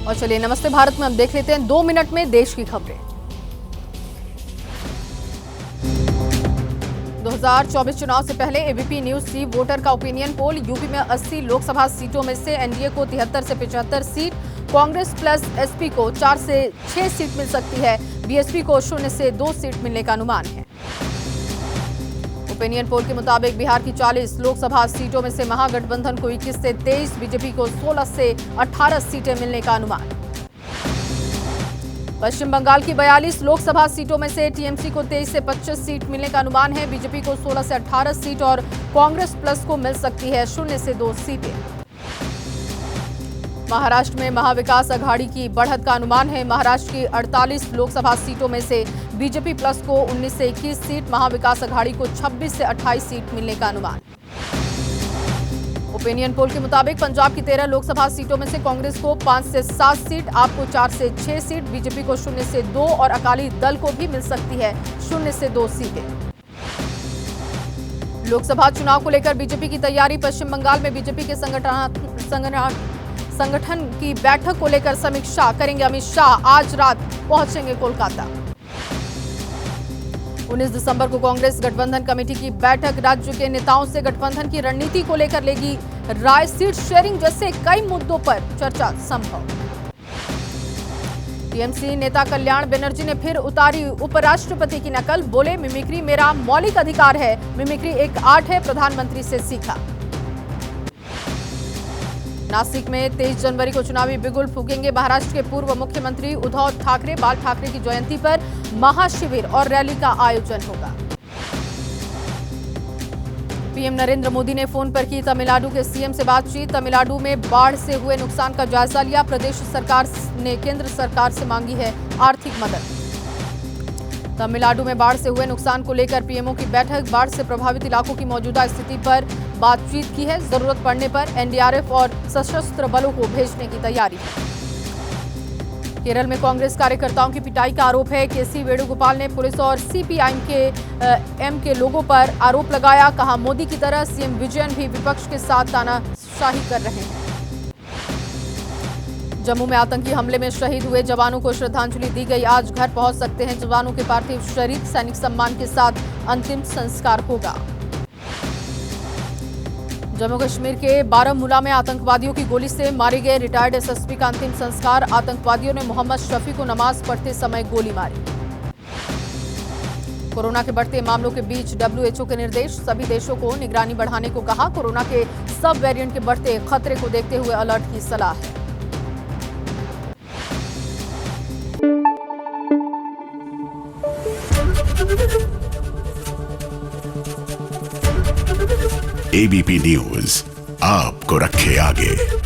और चलिए नमस्ते भारत में हम देख लेते हैं 2 मिनट में देश की खबरें। 2024 चुनाव से पहले एबीपी न्यूज सी वोटर का ओपिनियन पोल। यूपी में 80 लोकसभा सीटों में से एनडीए को 73 से 75 सीट, कांग्रेस प्लस एसपी को 4 से 6 सीट मिल सकती है। बीएसपी को 0 से 2 सीट मिलने का अनुमान है। ओपिनियन पोल के मुताबिक बिहार की 40 लोकसभा सीटों में से महागठबंधन को 21 से 23, बीजेपी को 16 से 18 सीटें मिलने का अनुमान। पश्चिम बंगाल की 42 लोकसभा सीटों में से टीएमसी को 23 से 25 सीट मिलने का अनुमान है। बीजेपी को 16 से 18 सीट और कांग्रेस प्लस को मिल सकती है 0 से 2 सीटें। महाराष्ट्र में महाविकास अघाड़ी की बढ़त का अनुमान है। महाराष्ट्र की 48 लोकसभा सीटों में से बीजेपी प्लस को 19 से 21 सीट, महाविकास अघाड़ी को 26 से 28 सीट मिलने का अनुमान। ओपिनियन पोल के मुताबिक पंजाब की 13 लोकसभा सीटों में से कांग्रेस को 5 से 7 सीट, आप को 4 से 6 सीट, बीजेपी को 0 से 2 और अकाली दल को भी मिल सकती है 0 से 2 सीटें। लोकसभा चुनाव को लेकर बीजेपी की तैयारी। पश्चिम बंगाल में बीजेपी के संगठन की बैठक को लेकर समीक्षा करेंगे अमित शाह। आज रात पहुंचेंगे कोलकाता। 19 दिसंबर को कांग्रेस गठबंधन कमेटी की बैठक। राज्य के नेताओं से गठबंधन की रणनीति को लेकर लेगी राय। सीट शेयरिंग जैसे कई मुद्दों पर चर्चा संभव। टीएमसी नेता कल्याण बनर्जी ने फिर उतारी उपराष्ट्रपति की नकल। बोले, मिमिक्री मेरा मौलिक अधिकार है, मिमिक्री एक आर्ट है, प्रधानमंत्री से सीखा। नासिक में 23 जनवरी को चुनावी बिगुल फूकेंगे महाराष्ट्र के पूर्व मुख्यमंत्री उद्धव ठाकरे। बाल ठाकरे की जयंती पर महाशिविर और रैली का आयोजन होगा। पीएम नरेंद्र मोदी ने फोन पर की तमिलनाडु के सीएम से बातचीत। तमिलनाडु में बाढ़ से हुए नुकसान का जायजा लिया। प्रदेश सरकार ने केंद्र सरकार से मांगी है आर्थिक मदद। तमिलनाडु में बाढ़ से हुए नुकसान को लेकर पीएमओ की बैठक। बाढ़ से प्रभावित इलाकों की मौजूदा स्थिति पर बातचीत की है। जरूरत पड़ने पर एनडीआरएफ और सशस्त्र बलों को भेजने की तैयारी है। केरल में कांग्रेस कार्यकर्ताओं की पिटाई का आरोप है। केसी वेणुगोपाल ने पुलिस और सीपीआईएम के लोगों पर आरोप लगाया। कहा, मोदी की तरह सीएम विजयन भी विपक्ष के साथ तानाशाही कर रहे हैं। जम्मू में आतंकी हमले में शहीद हुए जवानों को श्रद्धांजलि दी गई। आज घर पहुंच सकते हैं जवानों के पार्थिव शरीर। सैनिक सम्मान के साथ अंतिम संस्कार होगा। जम्मू कश्मीर के बारामूला में आतंकवादियों की गोली से मारे गए रिटायर्ड एसएसपी का अंतिम संस्कार। आतंकवादियों ने मोहम्मद शफी को नमाज पढ़ते समय गोली मारी। कोरोना के बढ़ते मामलों के बीच डब्ल्यूएचओ के निर्देश। सभी देशों को निगरानी बढ़ाने को कहा। कोरोना के सब वेरिएंट के बढ़ते खतरे को देखते हुए अलर्ट की सलाह है। एबीपी न्यूज आपको रखे आगे।